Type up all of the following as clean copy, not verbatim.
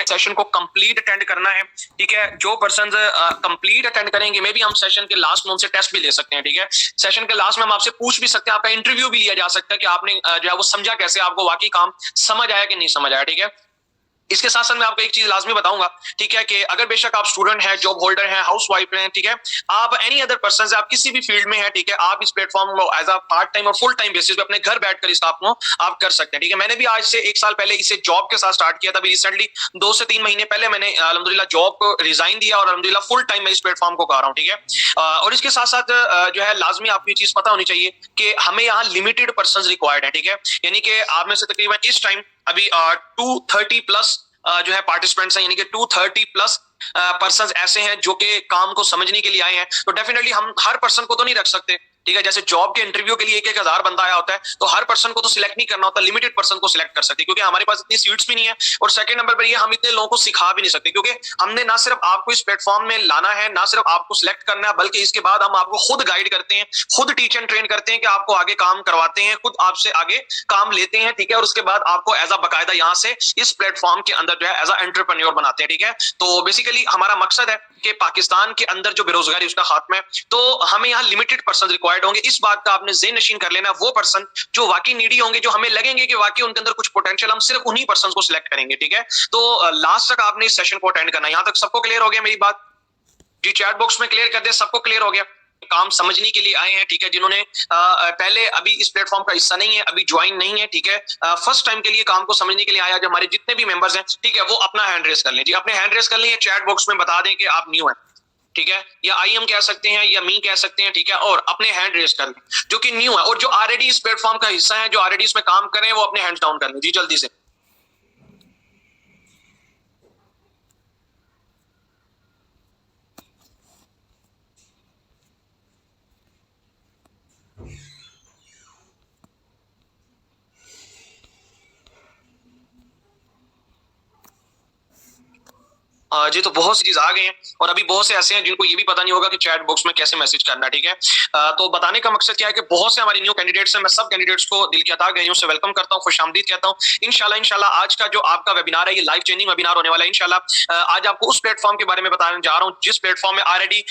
Session को complete attend करना है, ठीक है। जो पर्सन कंप्लीट अटेंड करेंगे, मे बी हम सेशन के लास्ट में उनसे टेस्ट भी ले सकते हैं, ठीक है। सेशन के लास्ट में हम आपसे पूछ भी सकते हैं, आपका इंटरव्यू भी लिया जा सकता है कि आपने जो है वो समझा कैसे, आपको वाकई काम समझ आया कि नहीं समझ आया, ठीक है। इसके साथ साथ मैं आपको एक चीज लाजमी बताऊंगा, ठीक है, कि अगर बेशक आप स्टूडेंट हैं, जॉब होल्डर हैं, हाउस वाइफ हैं, ठीक है, आप एनी अदर पर्सन है, आप किसी भी फील्ड में हैं, ठीक है, आप इस प्लेटफॉर्म को एज अ पार्ट टाइम और फुल टाइम बेसिस पे अपने घर बैठकर इस काम को आप कर सकते हैं, ठीक है। मैंने भी आज से 1 साल पहले इसे जॉब के साथ स्टार्ट किया था, अभी रिसेंटली 2 से 3 महीने पहले मैंने अल्हम्दुलिल्लाह जॉब को रिजाइन दिया और अल्हम्दुलिल्लाह फुल टाइम मैं इस प्लेटफॉर्म को कर रहा हूँ, ठीक है। और इसके साथ साथ जो है लाजमी आपको ये चीज पता होनी चाहिए कि हमें यहाँ लिमिटेड पर्सन रिक्वायर्ड है, ठीक है। यानी कि आप में से तकरीबन इस टाइम अभी 230 प्लस जो है पार्टिसिपेंट्स हैं, यानी कि 230 प्लस पर्सन ऐसे हैं जो कि काम को समझने के लिए आए हैं। तो डेफिनेटली हम हर पर्सन को तो नहीं रख सकते, ठीक है। जैसे जॉब के इंटरव्यू के लिए 1,000 बंदा आया होता है, तो हर पर्सन को तो सिलेक्ट नहीं करना होता, लिमिटेड पर्सन को सिलेक्ट कर सकते, क्योंकि हमारे पास इतनी सीट्स भी नहीं है। और सेकंड नंबर पर ये हम इतने लोगों को सिखा भी नहीं सकते, क्योंकि हमने ना सिर्फ आपको इस प्लेटफॉर्म में लाना है, ना सिर्फ आपको सिलेक्ट करना है, बल्कि इसके बाद हम आपको खुद गाइड करते हैं, खुद टीच एंड ट्रेन करते हैं कि आपको आगे काम करवाते हैं, खुद आपसे आगे काम लेते हैं, ठीक है। और उसके बाद आपको एज अ बाकायदा यहाँ से इस प्लेटफॉर्म के अंदर जो है एज अ एंटरप्रेन्योर बनाते हैं, ठीक है। तो बेसिकली हमारा मकसद है कि पाकिस्तान के अंदर जो बेरोजगारी उसका खात्मा है, तो हमें यहाँ लिमिटेड पर्सन रिक्वायर्ड होंगे। इस बात का आपने ज़हन नशीन कर लेना, वो पर्सन जो वाकई नीडी होंगे, जो हमें लगेंगे कि वाकई उनके अंदर कुछ पोटेंशियल, हम सिर्फ उन्हीं पर्सन को सिलेक्ट करेंगे, ठीक है। तो लास्ट तक आपने इस सेशन को अटेंड करना है। यहाँ तक सबको क्लियर हो गया मेरी बात? जी, चैट बॉक्स में क्लियर कर दे, सबको क्लियर हो गया? काम समझने के लिए आए हैं, ठीक है, जिन्होंने पहले अभी इस प्लेटफॉर्म का हिस्सा नहीं है, अभी ज्वाइन नहीं है, ठीक है, फर्स्ट टाइम के लिए काम को समझने के लिए आया, जो हमारे जितने भी मेंबर्स हैं, ठीक है, वो अपना हैंड रेस कर लें जी, अपने हैंड रेस कर लें, चैट बॉक्स में बता दें कि आप न्यू हैं, ठीक है, या आई एम कह सकते हैं या मी कह सकते हैं, ठीक है, और अपने हैंड रेस कर लें जो कि न्यू है, और जो ऑलरेडी इस प्लेटफॉर्म का हिस्सा है, जो ऑलरेडी इसमें काम कर रहे हैं, वो अपने हैंड्स डाउन कर लें जी जल्दी से। जी, तो बहुत सी चीज आ गए हैं, और अभी बहुत से ऐसे हैं जिनको ये भी पता नहीं होगा कि चैट बॉक्स में कैसे मैसेज करना, ठीक है। तो बताने का मकसद क्या है कि बहुत से हमारे न्यू कैंडिडेट्स हैं, मैं सब कैंडिडेट्स को दिल की अता गई से वेलकम करता हूँ, खुशामदीद कहता हूँ। इंशाल्लाह आज का जो आपका वेबिनार है, ये लाइफ चेंजिंग वेबिनार होने वाला है। इंशाल्लाह आज आपको उस प्लेटफॉर्म के बारे में बताने जा रहा हूँ जिस प्लेटफॉर्म में ऑलरेडी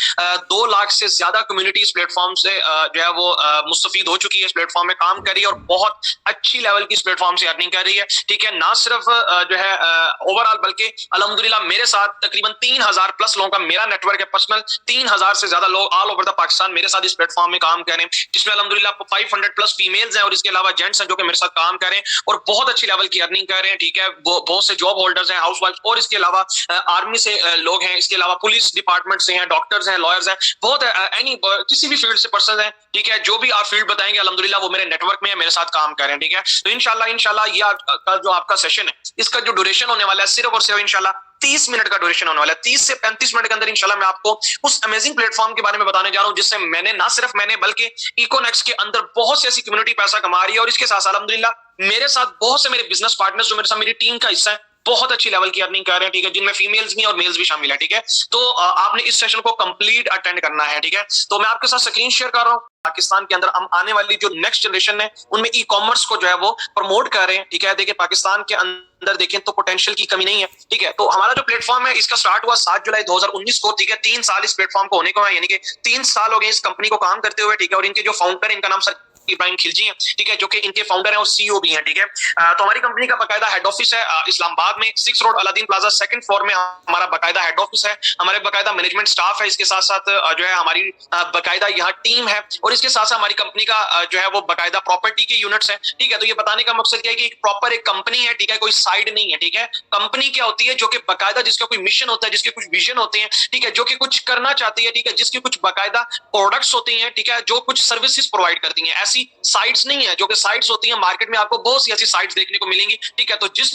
2 लाख से ज्यादा कम्युनिटी इस प्लेटफॉर्म से जो है वो मुस्तफीद हो चुकी है, इस प्लेटफॉर्म में काम कर रही है, और बहुत अच्छी लेवल की इस प्लेटफॉर्म से अर्निंग कर रही है, ठीक है। ना सिर्फ जो है ओवरऑल, बल्कि अल्हम्दुलिल्लाह मेरे साथ तकरीबन 3,000 प्लस लोगों का मेरा नेटवर्क है पर्सनल, 3,000 से ज्यादा लोग ऑल ओवर द पाकिस्तान मेरे साथ इस प्लेटफॉर्म में काम कर रहे हैं, जिसमें अल्हम्दुलिल्लाह 500 प्लस फीमेल्स हैं, और इसके अलावा जेंट्स हैं जो कि मेरे साथ काम कर रहे हैं और बहुत अच्छी लेवल की अर्निंग कर रहे हैं, ठीक है। बहुत से जॉब होल्डर्स हैं, हाउस वाइफ, और इसके अलावा आर्मी से लोग हैं, इसके अलावा पुलिस डिपार्टमेंट से हैं, डॉक्टर्स हैं, लॉयर्स हैं, बहुत एनी किसी भी फील्ड से पर्सन है, ठीक है। जो भी आप फील्ड बताएंगे अल्हम्दुलिल्लाह वो मेरे नेटवर्क में है, मेरे साथ काम कर रहे हैं, ठीक है। तो इंशाल्लाह ये का जो आपका सेशन है, इसका जो ड्यूरेशन होने वाला है सिर्फ और सिर्फ इंशाल्लाह 30 मिनट का ड्यूरेशन होने वाला है। 30 से 35 मिनट के अंदर इंशाल्लाह मैं आपको उस अमेजिंग प्लेटफॉर्म के बारे में बताने जा रहा हूं, जिससे ना सिर्फ मैंने बल्कि इकोनेक्स के अंदर बहुत सी ऐसी कम्युनिटी पैसा कमा रही है, और इसके साथ अल्हम्दुलिल्लाह मेरे साथ बहुत से मेरे बिजनेस पार्टनर्स जो मेरे साथ मेरी टीम का हिस्सा है, बहुत अच्छी लेवल की अर्निंग कर रहे हैं, ठीक है, जिनमें फीमेल्स भी और मेल्स भी शामिल है, ठीक है। तो आपने इस सेशन को कंप्लीट अटेंड करना है, ठीक है। तो मैं आपके साथ स्क्रीन शेयर कर रहा हूँ। पाकिस्तान के अंदर हम आने वाली जो नेक्स्ट जनरेशन है, उनमें ई कॉमर्स को जो है वो प्रमोट कर रहे हैं, ठीक है। देखिए पाकिस्तान के अंदर देखें तो पोटेंशियल की कमी नहीं है, ठीक है। तो हमारा जो प्लेटफॉर्म है, इसका स्टार्ट हुआ 7 जुलाई 2019 को, ठीक है। 3 साल इस प्लेटफॉर्म को होने को है, यानी कि 3 साल हो गए इस कंपनी को काम करते हुए, ठीक है। और इनके जो फाउंडर है, इनका नाम सर इब्राहिम खिलजी है, ठीक है, जो कि इनके फाउंडर हैं और सीईओ भी हैं, ठीक है। तो हमारी कंपनी का बाकायदा हेड ऑफिस है इस्लामाबाद में, 6 road Aladdin plaza 2nd floor में हमारा बाकायदा हेड ऑफिस है। हमारे बाकायदा मैनेजमेंट स्टाफ है, इसके साथ साथ जो है हमारी बाकायदा यहाँ टीम है, और इसके साथ साथ हमारी कंपनी का जो है वो बाकायदा प्रॉपर्टी के यूनिट्स है, ठीक है। तो ये बताने का मकसद क्या है कि प्रॉपर एक कंपनी है, ठीक है, कोई साइड नहीं है, ठीक है। कंपनी क्या होती है? जो कि बाकायदा जिसका कोई मिशन होता है, जिसके कुछ विजन होते हैं, ठीक है, जो कि कुछ करना चाहती है, ठीक है, जिसके कुछ बाकायदा प्रोडक्ट्स होती हैं, ठीक है, जो कुछ सर्विसेज प्रोवाइड करती हैं। ऐसी साइट्स नहीं है, जो कि साइट्स होती हैं मार्केट में आपको बहुत सी ऐसी साइट्स देखने को मिलेंगी, ठीक है। तो जिस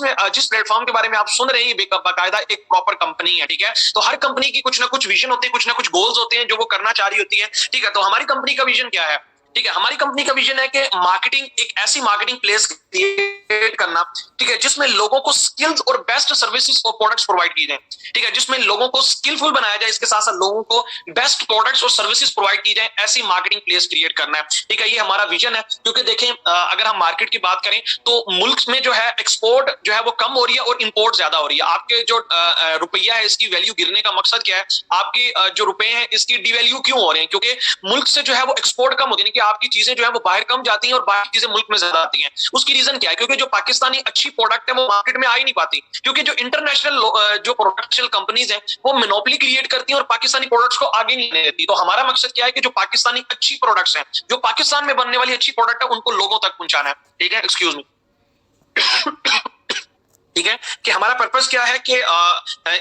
प्लेटफॉर्म के बारे में आप सुन रहे हैं, ये बाकायदा एक प्रॉपर कंपनी है, ठीक है। तो हर कंपनी की कुछ ना कुछ विजन होते हैं, कुछ ना कुछ गोल्स होते हैं जो वो करना चाह रही होती है, ठीक है। तो हमारी कंपनी का विजन क्या है? ठीक है, हमारी कंपनी का विजन है कि मार्केटिंग, एक ऐसी मार्केटिंग प्लेस क्रिएट करना, ठीक है, जिसमें लोगों को स्किल्स और बेस्ट सर्विसेज और प्रोडक्ट्स प्रोवाइड की जाए, ठीक है, जिसमें लोगों को स्किलफुल बनाया जाए, इसके साथ साथ लोगों को बेस्ट प्रोडक्ट्स और सर्विसेज प्रोवाइड की जाए, ऐसी मार्केटिंग प्लेस क्रिएट करना है, ठीक है, ये हमारा विजन है। क्योंकि देखें, अगर हम मार्केट की बात करें तो मुल्क में जो है एक्सपोर्ट जो है वो कम हो रही है और इंपोर्ट ज्यादा हो रही है। आपके जो रुपया है इसकी वैल्यू गिरने का मकसद क्या है? आपके जो रुपए हैं इसकी डिवैल्यू क्यों हो रहे हैं? क्योंकि मुल्क से जो है वो एक्सपोर्ट कम होती है, कि आपकी चीजें जो है वो बाहर कम जाती हैं और बाहर चीजें मुल्क में ज्यादा आती हैं। उसकी रीजन क्या है? क्योंकि जो पाकिस्तानी अच्छी प्रोडक्ट है वो मार्केट में आ ही नहीं पाती, क्योंकि जो इंटरनेशनल जो प्रोडक्शनल कंपनीज हैं वो मोनोपोली क्रिएट करती हैं और पाकिस्तानी प्रोडक्ट्स को आगे नहीं आने देती। तो हमारा मकसद क्या है कि जो पाकिस्तानी अच्छी प्रोडक्ट्स हैं, जो पाकिस्तान में बनने वाली अच्छी प्रोडक्ट है, उनको लोगों तक पहुंचाना है, ठीक है, एक्सक्यूज मी, ठीक है, कि हमारा पर्पस क्या है कि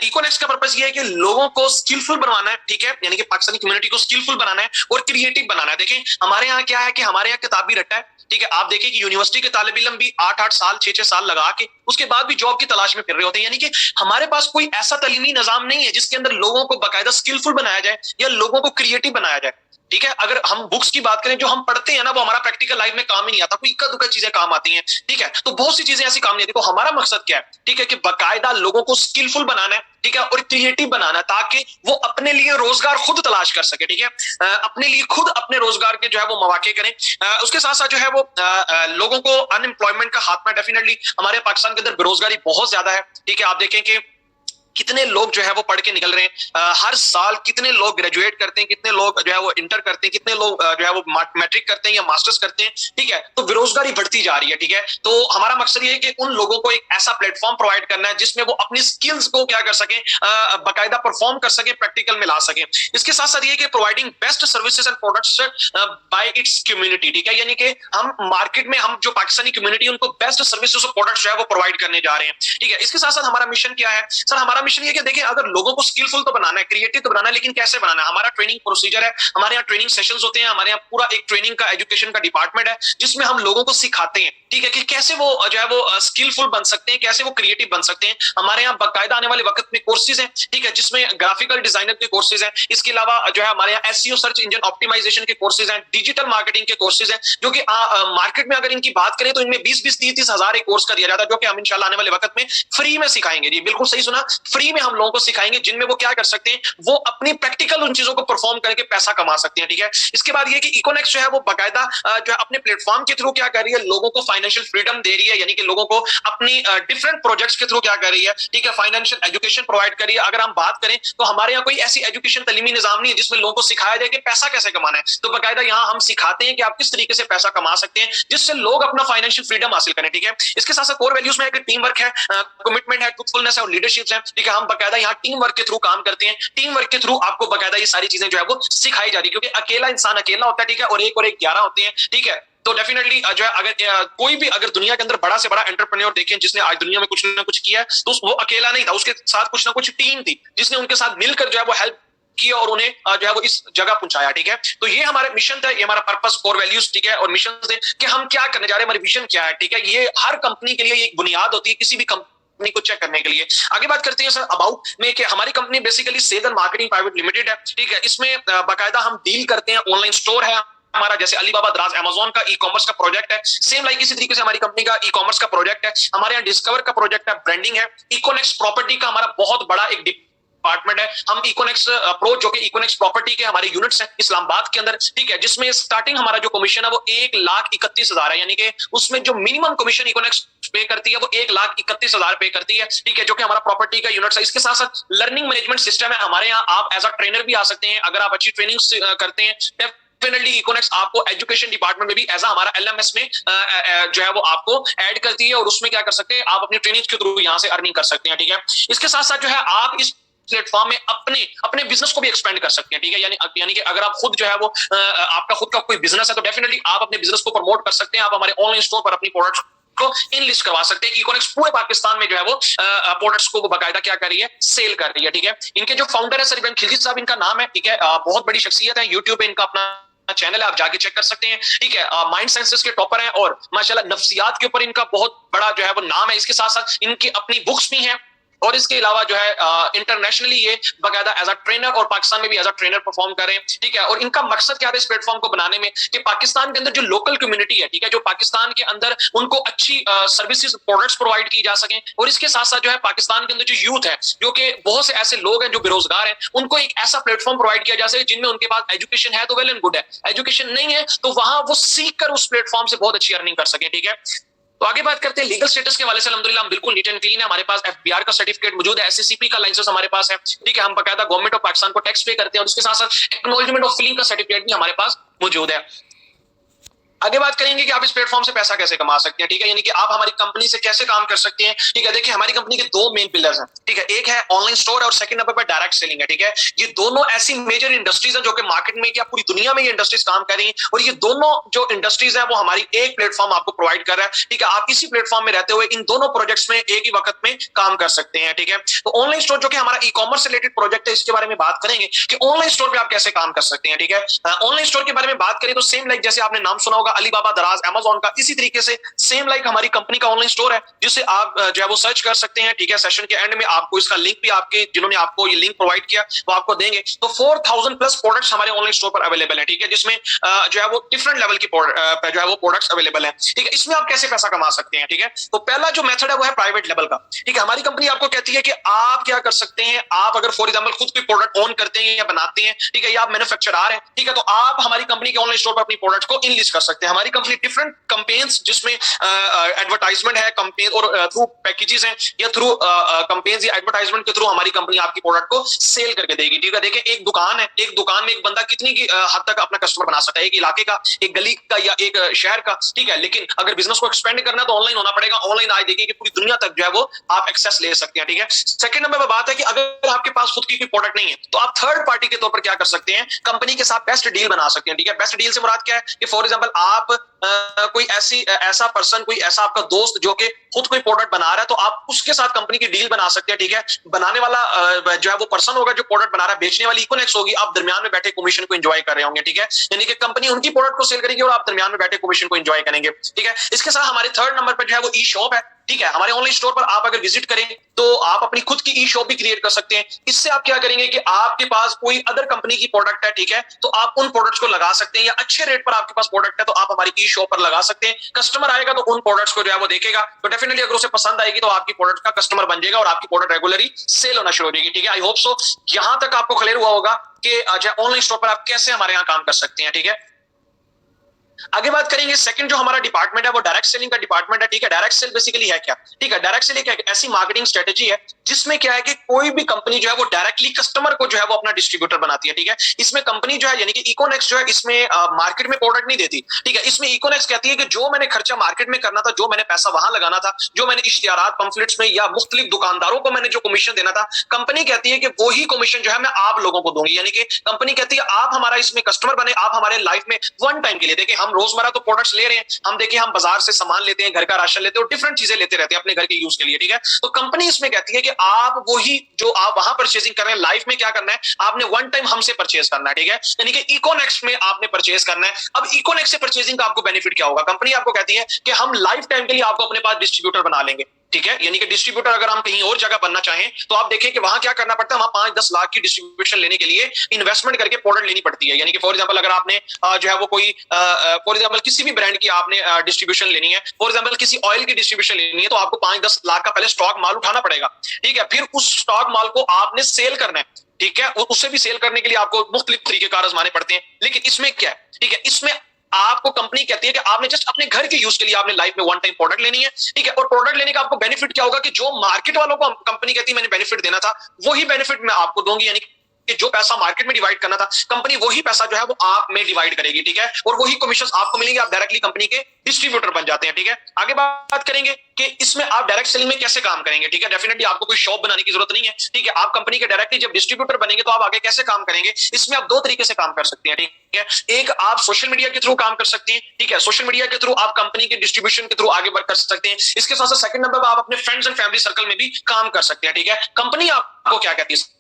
इकोनेक्स का पर्पस ये है कि लोगों को स्किलफुल बनवाना है, ठीक है, यानी कि पाकिस्तानी कम्युनिटी को स्किलफुल बनाना है और क्रिएटिव बनाना है। देखें हमारे यहाँ क्या है कि हमारे यहाँ किताबी रट्टा है, ठीक है, आप देखिए कि यूनिवर्सिटी के तालिब इल्म भी 8-8 साल 6-6 साल लगा के उसके बाद भी जॉब की तलाश में फिर रहे होते हैं। यानी कि हमारे पास कोई ऐसा तालीमी निजाम नहीं है जिसके अंदर लोगों को बाकायदा स्किलफुल बनाया जाए या लोगों को क्रिएटिव बनाया जाए, ठीक है। अगर हम बुक्स की बात करें, जो हम पढ़ते हैं ना, वो हमारा प्रैक्टिकल लाइफ में काम ही नहीं आता, कोई इक्का दुक्का चीजें काम आती हैं, ठीक है, तो बहुत सी चीजें ऐसी काम नहीं आती। तो हमारा मकसद क्या है, ठीक है, कि बाकायदा लोगों को स्किलफुल बनाना है, ठीक है, और क्रिएटिव बनाना, ताकि वो अपने लिए रोजगार खुद तलाश कर सके, ठीक है, अपने लिए खुद अपने रोजगार के जो है वो मौके करें। उसके साथ साथ जो है वो लोगों को अनएम्प्लॉयमेंट का खात्मा, डेफिनेटली हमारे पाकिस्तान के अंदर बेरोजगारी बहुत ज्यादा है, ठीक है, आप देखें कि कितने लोग जो है वो पढ़ के निकल रहे हैं, हर साल कितने लोग ग्रेजुएट करते हैं, कितने लोग जो है वो इंटर करते हैं, कितने लोग जो है वो मैट्रिक करते हैं या मास्टर्स करते हैं, ठीक है, तो बेरोजगारी बढ़ती जा रही है, ठीक है। तो हमारा मकसद ये है कि उन लोगों को एक ऐसा प्लेटफॉर्म प्रोवाइड करना है जिसमें वो अपनी स्किल्स को क्या कर सके, बाकायदा परफॉर्म कर सके, प्रैक्टिकल में ला सके। इसके साथ साथ ये कि providing best services and products by it's community, ठीक है, यानी कि हम मार्केट में, हम जो पाकिस्तानी कम्युनिटी उनको बेस्ट सर्विसेज और प्रोडक्ट्स जो है वो प्रोवाइड करने जा रहे हैं, ठीक है। इसके साथ साथ हमारा मिशन क्या है सर? हमारा मिशन ये कि देखिए, अगर लोगों को स्किलफुल तो बनाना है, क्रिएटिव तो बनाना है, लेकिन कैसे बनाना है? हमारा ट्रेनिंग प्रोसीजर है, हमारे यहाँ ट्रेनिंग सेशंस होते हैं, हमारे यहाँ पूरा एक ट्रेनिंग का, एजुकेशन का डिपार्टमेंट है जिसमें हम लोगों को सिखाते हैं, ठीक है, कि कैसे वो जो है वो स्किलफुल बन सकते हैं, कैसे वो क्रिएटिव बन सकते हैं। हमारे यहाँ बाकायदा आने वाले वक्त में कोर्सेज हैं, ठीक है, जिसमें ग्राफिकल डिजाइनर के कोर्सेज हैं। इसके अलावा जो है हमारे यहाँ एसईओ, सर्च इंजन ऑप्टिमाइजेशन के कोर्सेज हैं, डिजिटल मार्केटिंग के कोर्सेज हैं, जो कि मार्केट में अगर इनकी बात करें तो इनमें 20-20, 30-30 हजार एक कोर्स का दिया जाता है, जो कि हम इंशाल्लाह आने वाले वक्त में फ्री में सिखाएंगे। जी बिल्कुल सही सुना, फ्री में हम लोगों को सिखाएंगे, जिनमें वो क्या कर सकते हैं, वो अपनी प्रैक्टिकल उन चीजों को परफॉर्म करके पैसा कमा सकते हैं, ठीक है। इसके बाद ये कि इकोनेक्स जो है वो बाकायदा जो है अपने प्लेटफॉर्म के थ्रू क्या कर रही है, लोगों को फाइनेंशियल फ्रीडम दे रही है, यानी कि लोगों को अपनी डिफरेंट प्रोजेक्ट्स के थ्रू क्या कर रही है, ठीक है, फाइनेंशियल एजुकेशन प्रोवाइड कर रही है। अगर हम बात करें तो हमारे यहाँ कोई ऐसी एजुकेशन तालीमी निजाम नहीं है जिसमें लोगों को सिखाया जाए कि पैसा कैसे कमाना है, तो बाकायदा यहाँ हम सिखाते हैं कि आप किस तरीके से पैसा कमा सकते हैं जिससे लोग अपना फाइनेंशियल फ्रीडम हासिल करें, ठीक है। इसके साथ साथ कोर वैल्यूज में टीम वर्क है, कमिटमेंट है, ट्रूथफुलनेस है और लीडरशिप है, ठीक है। हम बाकायदा यहाँ टीम वर्क के थ्रू काम करते हैं, टीम वर्क के थ्रू आपको बाकायदा ये सारी चीजें जो है वो सिखाई जा रही है, क्योंकि अकेला इंसान अकेला होता है, ठीक है, और एक 11 होते हैं, ठीक है। तो डेफिनेटली जो है, अगर कोई भी अगर दुनिया के अंदर बड़ा से बड़ा एंटरप्रेन्योर देखें जिसने आज दुनिया में कुछ ना कुछ किया है, तो वो अकेला नहीं था, उसके साथ कुछ ना कुछ टीम थी जिसने उनके साथ मिलकर जो है वो हेल्प किया और उन्हें जो है वो इस जगह पहुंचाया, ठीक है। तो ये हमारे मिशन था, ये हमारा पर्पस, कोर वैल्यूज, ठीक है, और मिशन थे कि हम क्या करने जा रहे हैं, हमारी विजन क्या है, ठीक है। ये हर कंपनी के लिए एक बुनियाद होती है, किसी भी कंपनी को चेक करने के लिए। आगे बात करते हैं सर अबाउट में, कि हमारी company basically sale and marketing private limited है, ठीक है। इसमें बाकायदा हम डील करते हैं, ऑनलाइन स्टोर है हमारा, जैसे अलीबाबा, दराज, अमेज़न का ई कॉमर्स का प्रोजेक्ट है, सेम लाइक इसी तरीके से हमारी कंपनी का ई कॉमर्स का प्रोजेक्ट है। हमारे यहाँ डिस्कवर का प्रोजेक्ट है, ब्रांडिंग है। इकोनेक्स प्रॉपर्टी का हमारा बहुत बड़ा एक डिपार्टमेंट है। हम इकोनेक्स प्रो, जो कि इकोनेक्स प्रॉपर्टी के हमारे यूनिट्स हैं इस्लामाबाद के अंदर, ठीक है, जिसमें स्टार्टिंग हमारा जो कमीशन है वो 1,31,000 है, यानी कि उसमें जो मिनिमम कमीशन इकोनेक्स पे करती है वो 1,31,000 पे करती है, ठीक है, जो कि हमारा प्रॉपर्टी का यूनिट है। इसके साथ साथ लर्निंग मैनेजमेंट सिस्टम है हमारे यहाँ, आप एज अ ट्रेनर भी आ सकते हैं अगर आप अच्छी ट्रेनिंग करते हैं। डेफिनेटली इकोनेक्स आपको एजुकेशन डिपार्टमेंट में भी एज हमारा एलएमएस में जो है वो आपको ऐड करती है, और उसमें क्या कर सकते हैं, आप अपनी ट्रेनिंग के थ्रू यहाँ से अर्निंग कर सकते हैं, ठीक है। इसके साथ साथ जो है आप इस प्लेटफॉर्म में अपने बिजनेस को भी एक्सपेंड कर सकते हैं, ठीक है, यानी कि अगर आप खुद जो है वो आपका खुद का कोई बिजनेस है तो डेफिनेटली आप अपने बिजनेस को प्रमोट कर सकते हैं, आप हमारे ऑनलाइन स्टोर पर अपनी प्रोडक्ट्स को इनलिस्ट करवा सकते हैं। इकोनेक्स पूरे पाकिस्तान में जो है वो प्रोडक्ट्स को बाकायदा क्या कर रही है, सेल कर रही है, ठीक है। इनके जो फाउंडर है सर इब्राहिम खिलजी साहब, इनका नाम है, ठीक है, बहुत बड़ी शख्सियत है, यूट्यूब पे इनका अपना चैनल है, आप जाके चेक कर सकते हैं, ठीक है। माइंड साइंसेस के टॉपर हैं और माशाल्लाह नफ्सियात के ऊपर इनका बहुत बड़ा जो है वो नाम है। इसके साथ साथ इनकी अपनी बुक्स भी हैं, और इसके अलावा जो है इंटरनेशनली ये बकायदा एज अ ट्रेनर और पाकिस्तान में भी एज अ ट्रेनर परफॉर्म कर रहे हैं, ठीक है। और इनका मकसद क्या था इस प्लेटफॉर्म को बनाने में कि पाकिस्तान के अंदर जो लोकल कम्युनिटी है, ठीक है, जो पाकिस्तान के अंदर उनको अच्छी सर्विसेज प्रोडक्ट्स प्रोवाइड की जा सकें, और इसके साथ साथ जो है पाकिस्तान के अंदर जो यूथ है, जो कि बहुत से ऐसे लोग हैं जो बेरोजगार हैं, उनको एक ऐसा प्लेटफॉर्म प्रोवाइड किया जा सके जिनमें उनके पास एजुकेशन है तो वेल एंड गुड है, एजुकेशन नहीं है तो वहां वो सीख कर उस प्लेटफॉर्म से बहुत अच्छी अर्निंग कर सके, ठीक है। तो आगे बात करते हैं लीगल स्टेटस के हवाले से। अल्हम्दुलिल्लाह हम बिल्कुल नीट एंड क्लीन है, हमारे पास एफबीआर का सर्टिफिकेट मौजूद है, एसएससीपी का लाइसेंस हमारे पास है, ठीक है। हम बकायदा गवर्नमेंट ऑफ पाकिस्तान को टैक्स पे करते हैं, और उसके साथ साथ एक्नॉलेजमेंट ऑफ फिलिंग का सर्टिफिकेट भी हमारे पास मौजूद है। आगे बात करेंगे कि आप इस प्लेटफॉर्म से पैसा कैसे कमा सकते हैं, ठीक है, यानी कि आप हमारी कंपनी से कैसे काम कर सकते हैं, ठीक है। देखिए हमारी कंपनी के दो मेन पिलर्स हैं, ठीक है, एक है ऑनलाइन स्टोर और सेकंड नंबर पर डायरेक्ट सेलिंग है, ठीक है। ये दोनों ऐसी मेजर इंडस्ट्रीज हैं जो कि मार्केट में क्या पूरी दुनिया में ये इंडस्ट्रीज काम कर रही हैं, और ये दोनों जो इंडस्ट्रीज है वो हमारी एक प्लेटफॉर्म आपको प्रोवाइड कर रहा है, ठीक है। आप इसी प्लेटफॉर्म में रहते हुए इन दोनों प्रोजेक्ट्स में एक ही वक्त में काम कर सकते हैं, ठीक है। तो ऑनलाइन स्टोर जो कि हमारा ई कॉमर्स से रिलेटेड प्रोजेक्ट है, इसके बारे में बात करेंगे कि ऑनलाइन स्टोर पे आप कैसे काम कर सकते हैं, ठीक है। ऑनलाइन स्टोर के बारे में बात करें तो सेम लाइक जैसे आपने नाम सुना होगा अलीबाबा, दराज, अमेज़न का, इसी तरीके से सेम लाइक हमारी कंपनी का ऑनलाइन स्टोर है जिसे आप जो है वो सर्च कर सकते हैं, ठीक है। सेशन के एंड में आपको इसका लिंक भी आपके जिन्होंने आपको ये लिंक प्रोवाइड किया वो आपको देंगे। तो 4000 प्लस प्रोडक्ट्स हमारे ऑनलाइन स्टोर पर अवेलेबल है, ठीक है, जिसमें जो है वो डिफरेंट लेवल की जो है वो प्रोडक्ट्स अवेलेबल है, ठीक है। इसमें आप कैसे पैसा कमा सकते हैं, ठीक है। तो पहला जो मेथड है वो है प्राइवेट लेवल का, ठीक है। हमारी कंपनी आपको कहती है कि आप क्या कर सकते हैं, आप अगर फॉर एग्जाम्पल खुद कोई प्रोडक्ट ऑन करते हैं या बनाते हैं, ठीक है, या आप मैन्युफैक्चरर हैं, ठीक है, तो आप हमारी कंपनी के ऑनलाइन स्टोर पर अपनी प्रोडक्ट को इनलिस्ट कर सकते हैं। हमारी कंपनी डिफरेंट कंपेन्स जिसमें एडवर्टाइजमेंट है, कंपेन और थ्रू पैकेजेस हैं या थ्रू कंपेन्स या एडवर्टाइजमेंट के थ्रू हमारी कंपनी आपकी प्रोडक्ट को सेल करके देगी, ठीक है। देखिए एक दुकान है, एक दुकान में एक बंदा कितनी की हद तक अपना कस्टमर बना सकता है, एक इलाके का, एक गली का या एक शहर का, ठीक है। लेकिन अगर बिजनेस को एक्सपेंड करना है तो ऑनलाइन होना पड़ेगा। ऑनलाइन आज देखिए कि पूरी दुनिया तक जो है वो आप एक्सेस ले सकते हैं, ठीक है। सेकंड नंबर पर बात है कि अगर आपके पास खुद की कोई प्रोडक्ट नहीं है तो आप थर्ड पार्टी के तौर पर क्या कर सकते हैं, कंपनी के साथ बेस्ट डील बना सकते हैं, ठीक है। बेस्ट डील से मुराद क्या है कि फॉर एग्जांपल आप कोई ऐसा पर्सन, कोई ऐसा आपका दोस्त जो कि खुद कोई प्रोडक्ट बना रहा है तो आप उसके साथ कंपनी की डील बना सकते हैं, ठीक है। बनाने वाला जो है वो पर्सन होगा जो प्रोडक्ट बना रहा है, बेचने वाली इकोनेक्स होगी, आप दरमियान में बैठे कमीशन को एंजॉय कर रहे होंगे, ठीक है। यानी कि कंपनी उनकी प्रोडक्ट को सेल करेगी और आप दरमियान में बैठे कमीशन को एंजॉय करेंगे, ठीक है। इसके साथ हमारे थर्ड नंबर पर जो है वो ई शॉप है, ठीक है। हमारे ऑनलाइन स्टोर पर आप अगर विजिट करें तो आप अपनी खुद की ई शॉप भी क्रिएट कर सकते हैं। इससे आप क्या करेंगे कि आपके पास कोई अदर कंपनी की प्रोडक्ट है, ठीक है, तो आप उन प्रोडक्ट्स को लगा सकते हैं, या अच्छे रेट पर आपके पास प्रोडक्ट है तो आप हमारी ई शॉप पर लगा सकते हैं। कस्टमर आएगा तो उन प्रोडक्ट्स को जो है वो देखेगा, तो डेफिनेटली अगर उसे पसंद आएगी तो आपकी प्रोडक्ट का कस्टमर बन जाएगा और आपकी प्रोडक्ट रेगुलरली सेल होना शुरू हो जाएगी, ठीक है। आई होप सो यहां तक आपको क्लियर हुआ होगा कि ऑनलाइन स्टोर पर आप कैसे हमारे यहाँ काम कर सकते हैं, ठीक है। आगे बात करेंगे सेकंड जो हमारा डिपार्टमेंट है वो डायरेक्ट सेलिंग का डिपार्टमेंट है, ठीक है। डायरेक्ट सेल बेसिकली है क्या, ठीक है। डायरेक्ट सेल एक ऐसी मार्केटिंग स्ट्रेटेजी है जिसमें क्या है कि कोई भी कंपनी जो है वो डायरेक्टली कस्टमर को जो है वो अपना डिस्ट्रीब्यूटर बनाती है, ठीक है। इसमें कंपनी जो है यानी कि इकोनेक्स जो है इसमें मार्केट में प्रोडक्ट नहीं देती, ठीक है। इसमें इकोनेक्स कहती है कि जो मैंने खर्चा मार्केट में करना था, जो मैंने पैसा वहां लगाना था, जो मैंने इश्तिहारात पंफलेट्स में या मुख्तलिफ दुकानदारों को मैंने जो कमीशन देना था, कंपनी कहती है कि वही कमीशन जो है मैं आप लोगों को दूंगी। यानी कि कंपनी कहती है आप हमारा इसमें कस्टमर बने, आप हमारे लाइफ में वन टाइम के लिए, देखिए हम रोजमर्रा तो प्रोडक्ट्स ले रहे हैं, हम देखिए हम बाजार से सामान लेते हैं, घर का राशन लेते हैं और डिफरेंट चीजें लेते रहते हैं अपने घर के यूज के लिए, ठीक है। तो कंपनी इसमें कहती है कि आप वही जो आप वहां परचेजिंग कर रहे हैं, लाइफ में क्या करना है, आपने वन टाइम हमसे परचेज करना है, ठीक है। यानी कि इकोनेक्स में आपने परचेज करना है। अब इकोनेक्स से परचेजिंग का आपको बेनिफिट क्या होगा, कंपनी आपको कहती है कि हम लाइफ टाइम के लिए आपको अपने पास डिस्ट्रीब्यूटर बना लेंगे, ठीक है। यानी कि डिस्ट्रीब्यूटर अगर हम कहीं और जगह बनना चाहें तो आप देखें कि वहां क्या करना पड़ता है, वहां 5-10 लाख की डिस्ट्रीब्यूशन लेने के लिए इन्वेस्टमेंट करके प्रोडक्ट लेनी पड़ती है। यानी कि फॉर एग्जांपल अगर आपने जो है वो कोई फॉर एग्जांपल किसी भी ब्रांड की आपने डिस्ट्रीब्यूशन लेनी है, फॉर एग्जांपल किसी ऑयल की डिस्ट्रीब्यूशन लेनी है, तो आपको 5-10 लाख का पहले स्टॉक माल उठाना पड़ेगा, ठीक है। फिर उस स्टॉक माल को आपने सेल करना है, ठीक है। उससे भी सेल करने के लिए आपको मुख्तलिफ तरीके कार आजमाने पड़ते हैं। लेकिन इसमें क्या है, ठीक है, इसमें आपको कंपनी कहती है कि आपने जस्ट अपने घर के यूज के लिए आपने लाइफ में वन टाइम प्रोडक्ट लेनी है, ठीक है। और प्रोडक्ट लेने का आपको बेनिफिट क्या होगा कि जो मार्केट वालों को कंपनी कहती है मैंने बेनिफिट देना था, वही बेनिफिट मैं आपको दूंगी। यानी कि जो पैसा मार्केट में डिवाइड करना था, कंपनी वही पैसा जो है वो आप में डिवाइड करेगी, ठीक है। और वही कमीशन आपको मिलेंगे, आप डायरेक्टली कंपनी के डिस्ट्रीब्यूटर बन जाते हैं, ठीक है। आगे बात करेंगे कि इसमें आप डायरेक्ट सेलिंग में कैसे काम करेंगे, ठीक है। डेफिनेटली आपको कोई शॉप बनाने की जरूरत नहीं है, ठीक है। आप कंपनी के डायरेक्टली जब डिस्ट्रीब्यूटर बनेंगे तो आप आगे कैसे काम करेंगे, इसमें आप दो तरीके से काम कर सकते हैं, ठीक है। एक आप सोशल मीडिया के थ्रू काम कर सकते हैं, ठीक है। सोशल मीडिया के थ्रू आप कंपनी के डिस्ट्रीब्यूशन के थ्रू आगे वर्क कर सकते हैं। इसके साथ साथ सेकंड नंबर पर आप अपने फ्रेंड्स एंड फैमिली सर्कल में भी काम कर सकते हैं, ठीक है। कंपनी आपको क्या कहती है,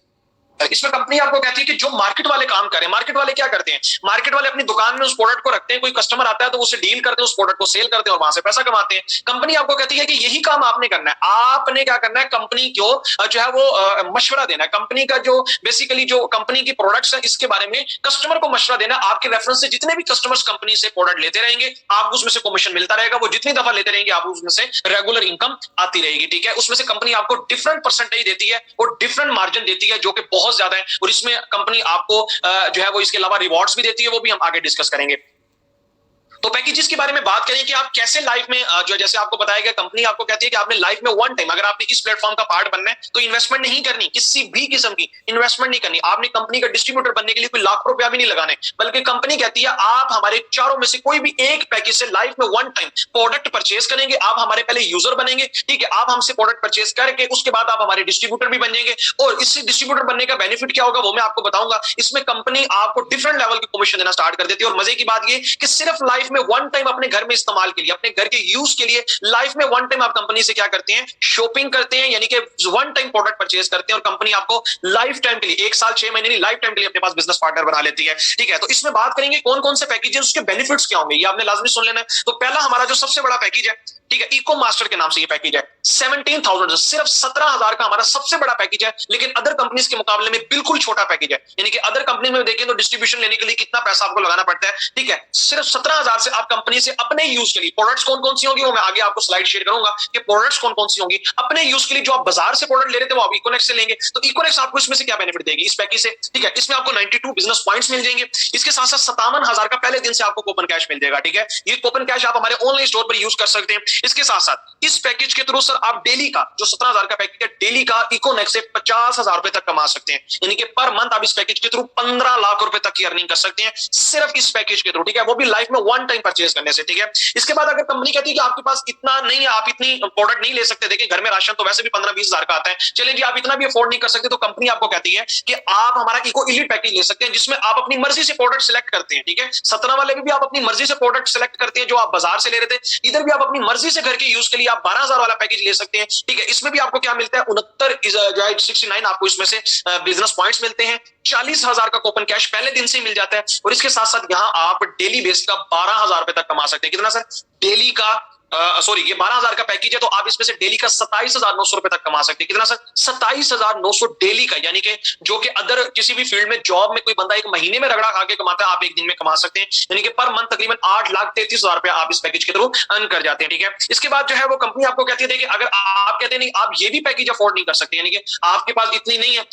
इसमें कंपनी आपको कहती है कि जो मार्केट वाले काम करें, मार्केट वाले क्या करते हैं, मार्केट वाले अपनी दुकान में उस प्रोडक्ट को रखते हैं, कोई कस्टमर आता है तो उससे डील करते हैं, उस प्रोडक्ट को सेल करते हैं और वहां से पैसा कमाते हैं। कंपनी आपको कहती है कि यही काम आपने करना है, आपने क्या करना है, कंपनी को जो है वो मशवरा देना है, कंपनी का जो बेसिकली जो कंपनी की प्रोडक्ट्स है इसके बारे में कस्टमर को मशवरा देना। आपके रेफरेंस से जितने भी कस्टमर्स कंपनी से प्रोडक्ट लेते रहेंगे, आपको उसमें से कमीशन मिलता रहेगा, वो जितनी दफा लेते रहेंगे आपको उसमें से रेगुलर इनकम आती रहेगी, ठीक है। उसमें से कंपनी आपको डिफरेंट परसेंटेज देती है और डिफरेंट मार्जिन देती है, जो कि बहुत ज्यादा है, और इसमें कंपनी आपको जो है वो इसके अलावा रिवॉर्ड्स भी देती है, वो भी हम आगे डिस्कस करेंगे। तो पैकेजेस के बारे में बात करें कि आप कैसे लाइफ में जो जैसे आपको बताया गया, कंपनी आपको कहती है कि आपने लाइफ में वन टाइम अगर आपने इस प्लेटफॉर्म का पार्ट बनना है तो इन्वेस्टमेंट नहीं करनी, किसी भी किस्म की इन्वेस्टमेंट नहीं करनी, आपने कंपनी का डिस्ट्रीब्यूटर बनने के लिए कोई लाख रुपया भी नहीं लगाने, बल्कि कंपनी कहती है आप हमारे चारों में से कोई भी एक पैकेज से लाइफ में वन टाइम प्रोडक्ट परचेज करेंगे, आप हमारे पहले यूजर बनेंगे, ठीक है, आप हमसे प्रोडक्ट परचेज करके उसके बाद आप हमारे डिस्ट्रीब्यूटर भी बन जाएंगे, और इससे डिस्ट्रीब्यूटर बनने का बेनिफिट क्या होगा वो मैं आपको बताऊंगा। इसमें कंपनी आपको डिफरेंट लेवल की कमीशन देना स्टार्ट कर देती है, और मजे की बात ये कि सिर्फ लाइफ में वन टाइम अपने घर में इस्तेमाल के लिए, अपने घर के यूज के लिए लाइफ में वन टाइम आप कंपनी से क्या करते हैं, शॉपिंग करते हैं, यानी कि वन टाइम प्रोडक्ट परचेज करते हैं, और कंपनी आपको लाइफ टाइम के लिए 1 साल 6 महीने नहीं, लाइफ टाइम के लिए अपने पास बिजनेस पार्टनर बना लेती है, ठीक है। तो इसमें बात करेंगे कौन कौन से पैकेज है, उसके बेनिफिट्स क्या होंगे, ये आपने लाजमी सुन लेना है। तो पहला हमारा जो सबसे बड़ा पैकेज है, ठीक है, इको मास्टर के नाम से ये पैकेज है, 17,000, सिर्फ 17,000 का हमारा सबसे बड़ा पैकेज है, लेकिन अदर कंपनीज के मुकाबले में बिल्कुल छोटा पैकेज है, यानी कि अदर कंपनी में देखें तो डिस्ट्रीब्यूशन लेने के लिए कितना पैसा आपको लगाना पड़ता है, ठीक है, सिर्फ 17,000 से आप कंपनी से अपने यूज के लिए प्रोडक्ट्स कौन कौन सी होंगी वो मैं आगे आपको स्लाइड शेयर करूंगा कि प्रोडक्ट्स कौन कौन सी होंगी, अपने यूज के लिए जो आप बाजार से प्रोडक्ट ले रहे थे वो आप इकोनेक्स से लेंगे, तो इकोनेक्स आपको इसमें से क्या बेनिफिट देगी इस पैकेज से, ठीक है, इसमें आपको 92 बिजनेस पॉइंट्स मिल जाएंगे, इसके साथ साथ 57,000 का पहले दिन से आपको कूपन कैश मिल जाएगा, ठीक है, ये कूपन कैश आप हमारे ऑनलाइन स्टोर पर यूज कर सकते हैं। इसके साथ साथ इस पैकेज के थ्रू सर आप डेली का जो 17,000 का पैकेज है, डेली का इकोनेक्स से 50,000 रुपए तक कमा सकते हैं, यानी कि पर मंथ आप इस पैकेज के थ्रू 15 लाख रुपए तक की अर्निंग कर सकते हैं सिर्फ इस पैकेज के थ्रू, ठीक है, वो भी लाइफ में वन टाइम परचेज करने से, ठीक है। इसके बाद अगर कंपनी कहती है कि आपके पास इतना नहीं है, आप इतनी प्रोडक्ट नहीं ले सकते, देखिए घर में राशन तो वैसे भी 15-20 हजार का आता है, चलिए जी आप इतना भी अफोर्ड नहीं कर सकते, तो कंपनी आपको कहती है कि आप हमारा इको इलीट पैकेज ले सकते हैं, जिसमें आप अपनी मर्जी से प्रोडक्ट सिलेक्ट करते हैं, ठीक है, 17 वाले भी आप अपनी मर्जी से प्रोडक्ट सिलेक्ट करते हैं जो आप बाजार से ले रहे थे, इधर भी आप अपनी मर्जी से घर के यूज के लिए आप 12,000 वाला पैकेज ले सकते हैं, ठीक है। इसमें भी आपको क्या मिलता है, 69 आपको इसमें से बिजनेस पॉइंट्स मिलते हैं, 40,000 का कूपन कैश पहले दिन से मिल जाता है, और इसके साथ साथ यहाँ आप डेली बेस का 12,000 रुपए तक कमा सकते हैं, कितना सर, डेली का सॉरी ये 12,000 का पैकेज है, तो आप इसमें से डेली का 27,900 रुपए तक कमा सकते हैं, कितना सर, 27,900 डेली का, यानी कि जो कि अदर किसी भी फील्ड में जॉब में कोई बंदा एक महीने में रगड़ा खा के कमाता है, आप एक दिन में कमा सकते हैं, यानी कि पर मंथ तकरीबन 8,33,000 रुपए आप इस पैकेज के थ्रू अर्न कर जाते हैं, ठीक है। इसके बाद जो है वो कंपनी आपको कहती है कि अगर आप कहते हैं नहीं आप ये भी पैकेज अफोर्ड नहीं कर सकते, यानी कि आपके पास इतनी नहीं है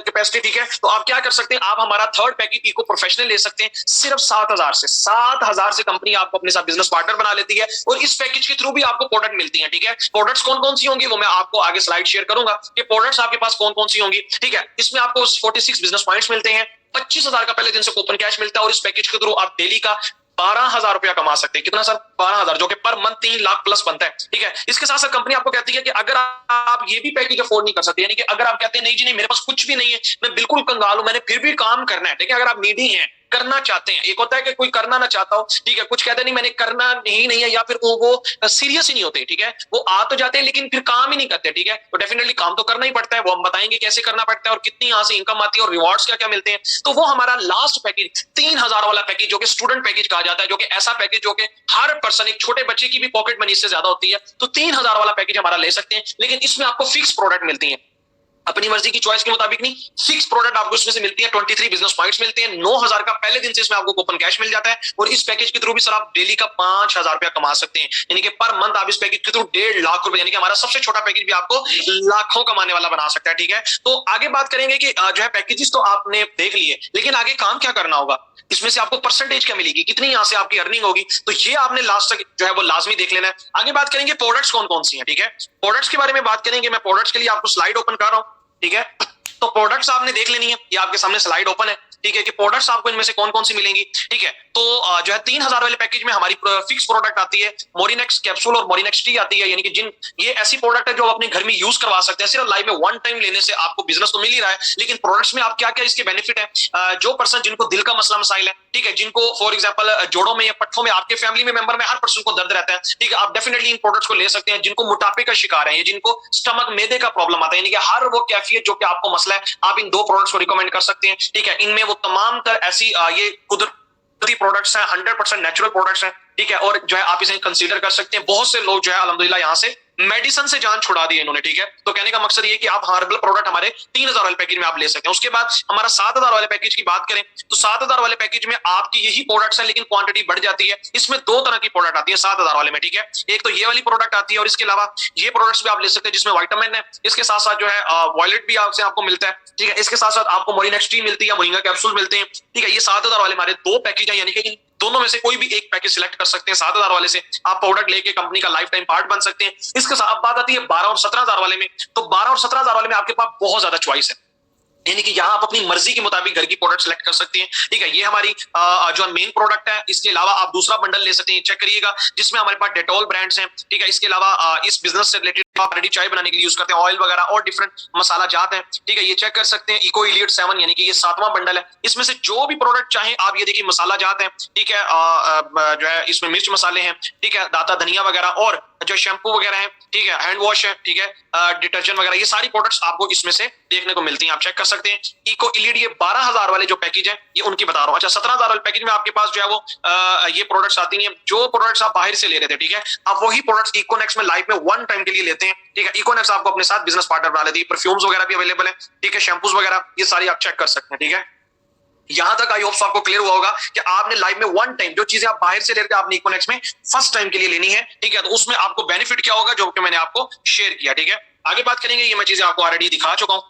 कैपेसिटी, ठीक है, तो आप क्या कर सकते हैं, आप हमारा थर्ड पैकेज इको प्रोफेशनल ले सकते हैं, सिर्फ 7,000 से कंपनी आपको अपने साथ बिजनेस पार्टनर बना लेती है, और इस पैकेज के थ्रू भी आपको प्रोडक्ट मिलती हैं, ठीक है। प्रोडक्ट्स कौन कौन सी होंगी वो मैं आपको आगे स्लाइड शेयर करूंगा कि प्रोडक्ट्स आपके पास कौन कौन सी होंगी, ठीक है। इसमें आपको 46 बिजनेस पॉइंट्स मिलते हैं, 25,000 का पहले दिन से कूपन कैश मिलता है, और इस पैकेज के थ्रू आप डेली का 12,000 रुपया कमा सकते हैं, कितना सर, 12,000, जो कि पर मंथ 3 लाख प्लस बनता है, ठीक है। इसके साथ साथ कंपनी आपको कहती है कि अगर आप ये भी पैकेज अफोर्ड नहीं कर सकते, यानी कि अगर आप कहते हैं नहीं जी नहीं मेरे पास कुछ भी नहीं है, मैं बिल्कुल कंगाल हूं, मैंने फिर भी काम करना है, ठीक है, अगर आप नीडी हैं, करना चाहते हैं, एक होता है कि कोई करना ना चाहता हो, ठीक है, कुछ कहते नहीं मैंने करना नहीं है, या फिर वो सीरियस ही नहीं होते, ठीक है, वो आ तो जाते हैं लेकिन फिर काम ही नहीं करते, ठीक है, तो डेफिनेटली काम तो करना ही पड़ता है, वो हम बताएंगे कैसे करना पड़ता है और कितनी यहाँ से इनकम आती है और रिवॉर्ड्स क्या क्या मिलते हैं। तो वो हमारा लास्ट पैकेज 3,000 वाला पैकेज, जो कि स्टूडेंट पैकेज कहा जाता है, जो कि ऐसा पैकेज जो कि हर पर्सन, एक छोटे बच्चे की भी पॉकेट मनी इससे ज्यादा होती है, तो 3,000 वाला पैकेज हमारा ले सकते हैं, लेकिन इसमें आपको फिक्स प्रोडक्ट मिलती है, अपनी मर्जी की चॉइस के मुताबिक नहीं, फिक्स प्रोडक्ट आपको इसमें से मिलती है, 23 बिजनेस पॉइंट्स मिलते हैं, 9,000 का पहले दिन से इसमें आपको कूपन कैश मिल जाता है, और इस पैकेज के थ्रू भी सर आप डेली का 5,000 रुपया कमा सकते हैं, यानी कि पर मंथ आप इस पैकेज के थ्रू 1.5 लाख रुपए, यानी कि हमारा सबसे छोटा पैकेज भी आपको लाखों कमाने वाला बना सकता है, ठीक है। तो आगे बात करेंगे कि जो है पैकेजेस तो आपने देख लिए, लेकिन आगे काम क्या करना होगा, इसमें से आपको परसेंटेज क्या मिलेगी, कितनी यहां से आपकी अर्निंग होगी, तो ये आपने लास्ट तक जो है वो लाजमी देख लेना है। आगे बात करेंगे प्रोडक्ट्स कौन कौन सी हैं, ठीक है, प्रोडक्ट्स के बारे में बात करेंगे, मैं प्रोडक्ट्स के लिए आपको स्लाइड ओपन कर रहा हूं, ठीक है। तो प्रोडक्ट्स आपने देख लेनी है, ये आपके सामने स्लाइड ओपन है, ठीक है, कि प्रोडक्ट्स आपको इनमें से कौन कौन सी मिलेंगी। ठीक है, तो जो है 3000 वाले पैकेज में हमारी फिक्स प्रोडक्ट आती है, मोरिनेक्स कैप्सूल और मोरिनेक्स टी आती है, यानी कि जिन ये ऐसी प्रोडक्ट है जो आप अपने घर में यूज करवा सकते हैं। सिर्फ लाइफ में वन टाइम लेने से आपको बिजनेस तो मिल ही रहा है, लेकिन प्रोडक्ट्स में आप क्या क्या इसके बेनिफिट है। जो पर्सन जिनको दिल का मसला मसाइल है, ठीक है, जिनको फॉर एग्जांपल जोड़ों में या पट्ठों में, आपके फैमिली में मेंबर में हर पर्सन को दर्द रहता है, ठीक है, आप डेफिनेटली इन प्रोडक्ट्स को ले सकते हैं। जिनको मोटापे का शिकार है, जिनको स्टमक मैदे का प्रॉब्लम आता है, यानी कि हर वो कैफियत जो कि आपको मसला है, आप इन दो प्रोडक्ट्स को रिकमेंड कर सकते हैं। ठीक है, इनमें वो तमाम तर ऐसी ये कुदरती प्रोडक्ट्स हैं, 100% नेचुरल प्रोडक्ट्स हैं। ठीक है, और जो है आप इसे कंसीडर कर सकते हैं। बहुत से लोग जो है अल्हम्दुलिल्लाह यहाँ से मेडिसिन से जान छुड़ा दी इन्होंने। ठीक है, तो कहने का मकसद ये कि आप हर्बल प्रोडक्ट हमारे 3000 वाले पैकेज में आप ले सकते हैं। उसके बाद हमारा 7000 वाले पैकेज की बात करें तो 7000 वाले पैकेज में आपकी यही प्रोडक्ट्स हैं, लेकिन क्वांटिटी बढ़ जाती है। इसमें दो तरह की प्रोडक्ट आती है 7000 वाले में। ठीक है, एक तो ये वाली प्रोडक्ट आती है और इसके अलावा ये प्रोडक्ट्स भी आप ले सकते हैं जिसमें विटामिन है। इसके साथ साथ जो है वॉयलेट भी आपसे आपको मिलता है। ठीक है, इसके साथ साथ आपको मोरिनेक्स टी मिलती है, मोरिंगा कैप्सूल मिलते हैं। ठीक है, ये 7000 वाले हमारे दो पैकेज है, यानी कि दोनों में से कोई भी एक पैकेज सिलेक्ट कर सकते हैं। 7000 वाले से आप प्रोडक्ट लेके कंपनी का लाइफ टाइम पार्ट बन सकते हैं। इसके साथ अब बात आती है 12 और 17000 वाले में। तो 12 और 17000 वाले में आपके पास बहुत ज्यादा चॉइस है, यानी कि यहाँ आप अपनी मर्जी के मुताबिक घर की प्रोडक्ट सेलेक्ट कर सकते हैं। ठीक है, ये हमारी जो मेन प्रोडक्ट है। इसके अलावा आप दूसरा बंडल ले सकते हैं, चेक करिएगा, जिसमें हमारे पास डेटॉल ब्रांड्स हैं। ठीक है, इसके अलावा इस बिजनेस से रिलेटेड आप रेडी चाय बनाने के लिए यूज करते हैं, ऑयल वगैरह और डिफरेंट मसाला जात हैं। ठीक है, ये चेक कर सकते हैं। इको इलियट 7 यानी कि ये 7वां बंडल है। इसमें से जो भी प्रोडक्ट चाहे आप, ये देखिए मसाला जात है। ठीक है, जो है इसमें मिर्च मसाले हैं। ठीक है, दाता धनिया वगैरह और जो शैम्पू वगैरह है। ठीक है, हैंड वॉश है। ठीक है, डिटर्जेंट वगैरह, ये सारी प्रोडक्ट्स आपको इसमें से देखने को मिलती हैं, आप चेक कर सकते हैं। इको इलियट ये 12000 वाले जो पैकेज है, ये उनकी बता रहा हूँ। अच्छा, 17000 वाले पैकेज में आपके पास जो है वो ये प्रोडक्ट्स आती हैं, जो प्रोडक्ट्स आप बाहर से ले रहे थे। ठीक है, आप वही प्रोडक्ट्स इकोनेक्स में लाइफ में वन टाइम के लिए लेते हैं। ठीक है, इकोनेक्स आपको अपने साथ बिजनेस पार्टनर बना लेती है। परफ्यूम्स वगैरह भी अवेलेबल है। ठीक है, शैम्पूज वगैरह ये सारी आप चेक कर सकते हैं। ठीक है, यहां तक आई होप आपको क्लियर हुआ होगा कि आपने लाइफ में वन टाइम जो चीजें आप बाहर से लेकर आपने इकोनेक्स में फर्स्ट टाइम के लिए लेनी है। ठीक है, तो उसमें आपको बेनिफिट क्या होगा, जो कि मैंने आपको शेयर किया। ठीक है, आगे बात करेंगे, ये मैं चीजें आपको ऑलरेडी दिखा चुका हूं।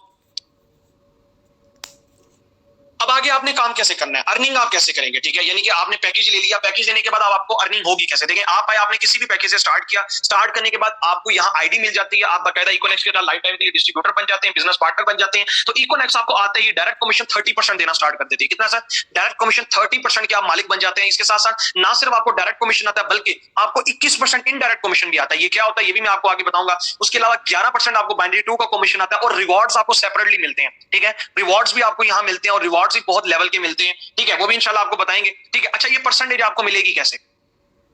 अब आगे आपने काम कैसे करना है, अर्निंग आप कैसे करेंगे। ठीक है, यानी कि आपने पैकेज ले लिया, पैकेज लेने के बाद अब आपको अर्निंग होगी कैसे। देखिए, आप आए, आपने किसी भी पैकेज से स्टार्ट किया, स्टार्ट करने के बाद आपको यहाँ आईडी मिल जाती है, आप बाकायदा इकोनेक्स के लाइफ टाइम के लिए डिस्ट्रीब्यूटर बन जाते हैं, बिजनेस पार्टनर बन जाते हैं। तो इकोनेक्स आपको आते ही डायरेक्ट कमीशन 30% देना स्टार्ट कर देती है। कितना सर? डायरेक्ट कमीशन 30% के आप मालिक बन जाते हैं। इसके साथ साथ ना सिर्फ आपको डायरेक्ट कमीशन आता है, बल्कि आपको 21% इनडायरेक्ट कमीशन भी आता है। ये क्या होता है, ये भी मैं आपको आगे बताऊंगा। उसके अलावा 11% आपको बाइनरी 2 का कमीशन आता है, और रिवॉर्ड्स आपको सेपरेटली मिलते हैं। ठीक है, रिवॉर्ड्स भी आपको यहाँ मिलते हैं, और रिवॉर्ड्स भी बहुत लेवल के मिलते हैं। ठीक है, वो भी इंशाल्लाह आपको बताएंगे। ठीक है, अच्छा, ये परसेंटेज आपको मिलेगी कैसे,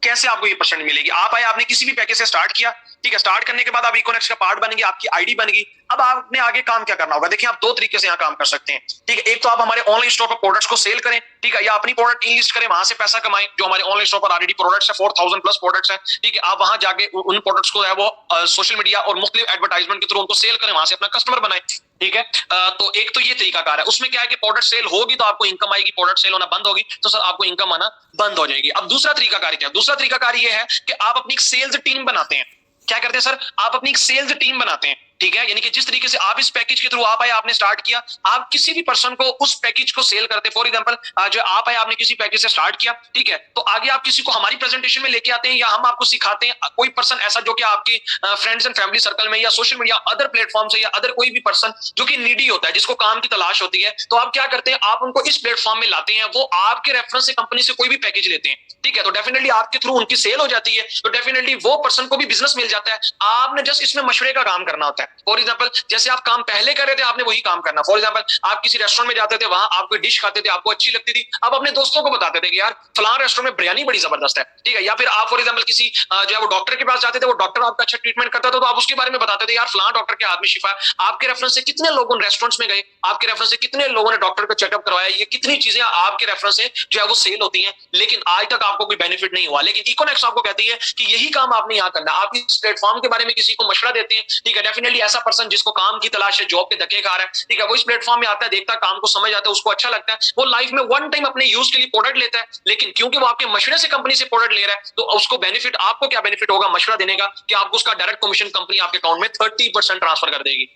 कैसे आपको ये परसेंट मिलेगी। आप आए, आपने किसी भी पैकेज से स्टार्ट किया। ठीक है, स्टार्ट करने के बाद आप इकोनेक्स का पार्ट बनेंगे, आपकी आईडी बन गई। अब आपने आगे काम क्या करना होगा, देखिए आप दो तरीके से यहाँ काम कर सकते हैं। ठीक है, एक तो आप हमारे ऑनलाइन स्टोर पर प्रोडक्ट्स को सेल करें। ठीक है, या अपनी प्रोडक्ट इनलिस्ट करें, वहां से पैसा कमाएं। जो हमारे ऑनलाइन स्टोर पर ऑलरेडी प्रोडक्ट्स है, 4000 प्लस प्रोडक्ट्स है। ठीक है, आप वहां जाके उन प्रोडक्ट्स को है वो सोशल मीडिया और मुख्तलिफ एडवर्टाइजमेंट के थ्रू उनको सेल करें, वहां से अपना कस्टमर बनाए। ठीक है, तो एक तो ये तरीका कार है। उसमें क्या है कि प्रोडक्ट सेल होगी तो आपको इनकम आएगी, प्रोडक्ट सेल होना बंद होगी तो सर आपको इनकम आना बंद हो जाएगी। अब दूसरा तरीका कार क्या है, दूसरा तरीका कार ये है कि आप अपनी एक सेल्स टीम बनाते हैं। क्या करते हैं सर, आप अपनी एक सेल्स टीम बनाते हैं। ठीक है, यानी कि जिस तरीके से आप इस पैकेज के थ्रू आप आए, आपने स्टार्ट किया, आप किसी भी पर्सन को उस पैकेज को सेल करते हैं। फॉर एग्जांपल, जो आप आए, आपने किसी पैकेज से स्टार्ट किया। ठीक है, तो आगे आप किसी को हमारी प्रेजेंटेशन में लेके आते हैं, या हम आपको सिखाते हैं। कोई पर्सन ऐसा जो कि आपके फ्रेंड्स एंड फैमिली सर्कल में या सोशल मीडिया अदर प्लेटफॉर्म से, या अदर कोई भी पर्सन जो कि नीडी होता है, जिसको काम की तलाश होती है, तो आप क्या करते हैं, आप उनको इस प्लेटफॉर्म में लाते हैं। वो आपके रेफरेंस से कंपनी से कोई भी पैकेज लेते हैं। ठीक है, तो डेफिनेटली आपके थ्रू उनकी सेल हो जाती है, तो डेफिनेटली वो पर्सन को भी बिजनेस मिल जाता है। आपने जस्ट इसमें मशवरे का काम करना होता है। फॉर एग्जांपल, जैसे आप काम पहले कर रहे थे, आपने वही काम करना। फॉर एग्जांपल, आप किसी रेस्टोरेंट में जाते थे, वहां आप कोई डिश खाते थे, आपको अच्छी लगती थी, आप अपने दोस्तों को बताते थे कि यार फलां रेस्टोरेंट में बिरयानी बड़ी जबरदस्त है। ठीक है, या फिर आप फॉर एग्जांपल किसी जो है वो डॉक्टर के पास जाते थे, वो डॉक्टर आपका अच्छा ट्रीटमेंट करता था, तो आप उसके बारे में बताते थे, यार फलां डॉक्टर के हाथ में शिफा है। आपके रेफरेंस से कितने लोग उन रेस्टोरेंट्स में गए, आपके रेफरेंस से कितने लोगों ने डॉक्टर का चेकअप करवाया, ये कितनी चीजें आपके रेफरेंस से जो है वो सेल होती हैं, लेकिन आज तक आपको कोई बेनिफिट नहीं हुआ। लेकिन इकोनेक्स आपको कहती है कि यही काम आपने यहाँ करना। आप इस प्लेटफॉर्म के बारे में किसी को मशवरा देते हैं। ठीक है, डेफिनेटली ऐसा पर्सन जिसको काम की तलाश है, जॉब के धक्के खा रहा है, ठीक है, वो इस प्लेटफॉर्म में आता है, देखता है, काम को समझ आता है, उसको अच्छा लगता है, वो लाइफ में वन टाइम अपने यूज के लिए प्रोडक्ट लेता है। लेकिन क्योंकि वो आपके मशवरे से कंपनी से प्रोडक्ट ले रहा है, तो उसको बेनिफिट, आपको क्या बेनिफिट होगा मशवरा देने का, कि आपको उसका डायरेक्ट कमीशन कंपनी आपके अकाउंट में 30% ट्रांसफर कर देगी।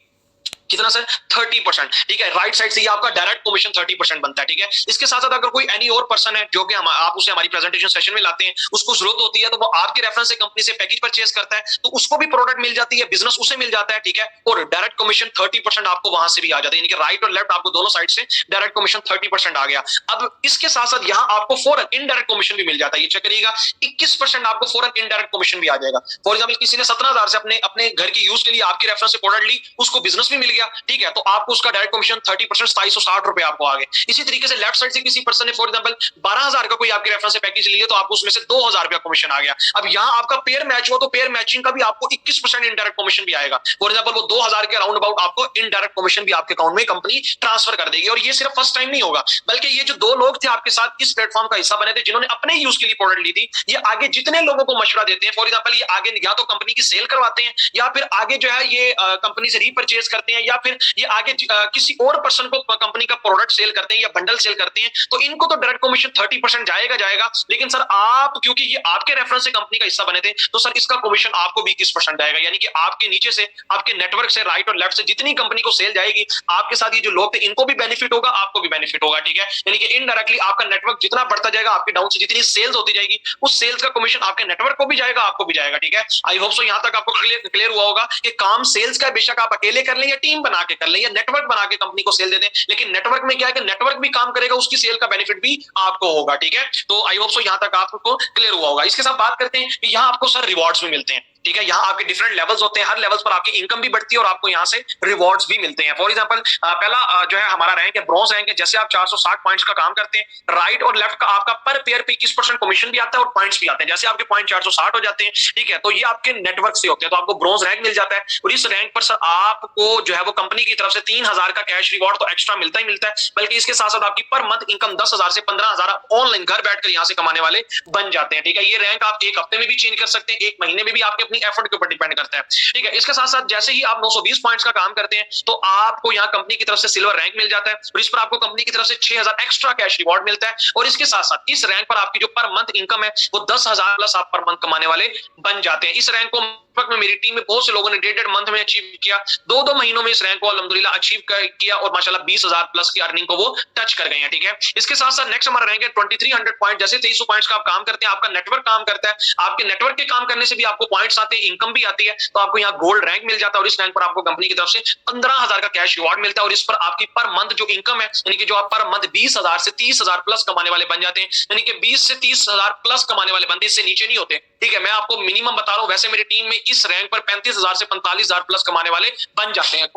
कितना सर? 30%। ठीक है, राइट साइड से ये आपका डायरेक्ट कमीशन 30% बनता है। ठीक है, इसके साथ साथ अगर कोई एनी और पर्सन है जो कि आप उसे हमारी प्रेजेंटेशन सेशन में लाते हैं, उसको जरूरत होती है तो वो आपके रेफरेंस से कंपनी से पैकेज परचेज करता है, तो उसको भी प्रोडक्ट मिल जाती है, बिजनेस उसे मिल जाता है। ठीक है, और डायरेक्ट कमीशन 30% आपको वहां से भी आ जाता है, यानी कि राइट और लेफ्ट आपको दोनों साइड से डायरेक्ट कमीशन 30% आ गया। अब इसके साथ साथ यहाँ आपको फॉरन इनडायरेक्ट कमीशन भी मिल जाता है। ये चेक करिएगा, 21% आपको फॉरन इनडायरेक्ट कमीशन भी आ जाएगा। फॉर एग्जाम्पल किसी ने 17,000 से अपने अपने घर के यूज के लिए आपके रेफरेंस से प्रोडक्ट ली, उसको बिजनेस भी मिल गया। ठीक है, तो आपको उसका डायरेक्ट कमीशन 30% 2760 रुपए आपको आ गए। इसी तरीके से लेफ्ट साइड से किसी पर्सन ने फॉर एग्जाम्पल 12,000 का कोई आपके रेफरेंस से पैकेज लिया, तो आपको उसमें से 2,000 रुपया कमीशन आ गया। अब यहाँ आपका पेयर मैच हुआ तो पेयर मैचिंग का भी आपको 21% इनडायरेक्ट कमीशन भी आएगा। फॉर एग्जाम्पल वो 2,000 के राउंड अबाउट आपको इनडायरेक्ट कमीशन भी आपके अकाउंट में कंपनी ट्रांसफर कर देगी। और ये सिर्फ फर्स्ट टाइम नहीं होगा, बल्कि ये जो 2 लोग थे आपके साथ इस प्लेटफॉर्म का हिस्सा बने थे, जिन्होंने अपने यूज के लिए प्रोडक्ट ली थी, ये आगे जितने लोगों को मशवरा देते हैं, फॉर एग्जाम्पल ये आगे या तो कंपनी की सेल करवाते हैं, या फिर आगे जो है ये कंपनी से रीपरचेज करते हैं, या फिर ये आगे किसी और पर्सन को कंपनी का प्रोडक्ट सेल करते हैं या बंडल सेल करते हैं, तो इनको तो डायरेक्ट कमीशन 30% जाएगा। लेकिन सर आप, क्योंकि ये आपके रेफरेंस से कंपनी का हिस्सा बने थे, तो सर इसका कमीशन आपको भी 21% जाएगा। यानी कि आपके नीचे से, आपके नेटवर्क से, राइट और लेफ्ट से जितनी कंपनी को सेल जाएगी, आपके साथ ये जो लोग थे इनको भी बेनिफिट होगा, आपको भी बेनिफिट होगा। ठीक है, यानी कि इनडायरेक्टली आपका नेटवर्क जितना बढ़ता जाएगा, आपके डाउन से जितनी सेल्स होती जाएगी, उस सेल्स का कमीशन आपके नेटवर्क को भी जाएगा, आपको भी जाएगा। ठीक है, आई होप सो यहां तक आपको क्लियर हुआ होगा कि काम सेल्स का बेशक आप अकेले कर लें या टीम बना के कर लें या नेटवर्क बना के कंपनी को सेल दे दें, लेकिन नेटवर्क में क्या है कि नेटवर्क भी काम करेगा, उसकी सेल का बेनिफिट भी आपको होगा। ठीक है, तो आई होप सो यहां तक आपको क्लियर हुआ होगा। इसके साथ बात करते हैं कि यहाँ आपको सर रिवॉर्ड्स भी मिलते हैं। ठीक है, यहाँ आपके डिफरेंट लेवल्स होते हैं, हर लेवल्स पर आपकी इनकम भी बढ़ती है और आपको यहाँ से रिवॉर्ड्स भी मिलते हैं। फॉर एग्जांपल पहला जो है हमारा रैंक है ब्रॉन्ज रैंक है। जैसे आप 460 पॉइंट्स का काम करते हैं, राइट और लेफ्ट का आपका पर पेयर पे 21% कमीशन भी आता है और पॉइंट्स भी आते हैं। जैसे आपके पॉइंट 460 हो जाते हैं, ठीक है, तो ये आपके नेटवर्क से होते हैं, तो आपको ब्रॉन्ज रैंक मिल जाता है। और इस रैंक पर सर आपको जो है वो कंपनी की तरफ से 3,000 का कैश रिवॉर्ड तो एक्स्ट्रा मिलता ही मिलता है, बल्कि इसके साथ साथ आपकी पर मंथ इनकम 10,000 से 15,000 ऑनलाइन घर बैठकर यहाँ से कमाने वाले बन जाते हैं। ठीक है, ये रैंक आप एक हफ्ते में भी चेंज कर सकते हैं, एक महीने में भी, आपके अपनी एफर्ट के ऊपर डिपेंड करता है। ठीक है, इसके साथ साथ जैसे ही आप 920 पॉइंट्स का काम करते हैं, तो आपको यहाँ कंपनी की तरफ से सिल्वर रैंक मिल जाता है और इस पर आपको कंपनी की तरफ से 6,000 एक्स्ट्रा कैश रिवॉर्ड मिलता है। और इसके साथ साथ इस रैंक पर आपकी जो पर मंथ इनकम है वो 10,000 प्लस आप पर मंथ कमाने वाले बन जाते हैं। इस रैंक को में मेरी टीम में बहुत से लोगों ने 1.5 मंथ में अचीव किया, 2 महीनों में इस रैंक को अल्हम्दुलिल्लाह अचीव किया और माशाल्लाह 20,000 प्लस की अर्निंग को वो टच कर गए हैं। ठीक है, इसके साथ साथ नेक्स्ट हमारा रैंक है 2300 पॉइंट। जैसे 2300 पॉइंट्स का आप काम करते हैं, आपका नेटवर्क काम करता है, आपके नेटवर्क के काम करने से भी आपको पॉइंट्स आते हैं, इनकम भी आती है, तो आपको यहाँ गोल्ड रैंक मिल जाता है और इस रैंक पर आपको कंपनी की तरफ से 15,000 का कैश रिवॉर्ड मिलता है और इस पर आपकी पर मंथ जो इनकम है, यानी कि जो आप पर मंथ 20,000 से 30,000 प्लस कमाने वाले बन जाते हैं, यानी कि 20 से 30,000 प्लस कमाने वाले बनते, इससे नीचे नहीं होते। ठीक है, मैं आपको मिनिमम बता रहा हूं, वैसे मेरी टीम में इस रैंक पर 35,000 से 45,000 प्लस कमाने वाले बन जाते हैं।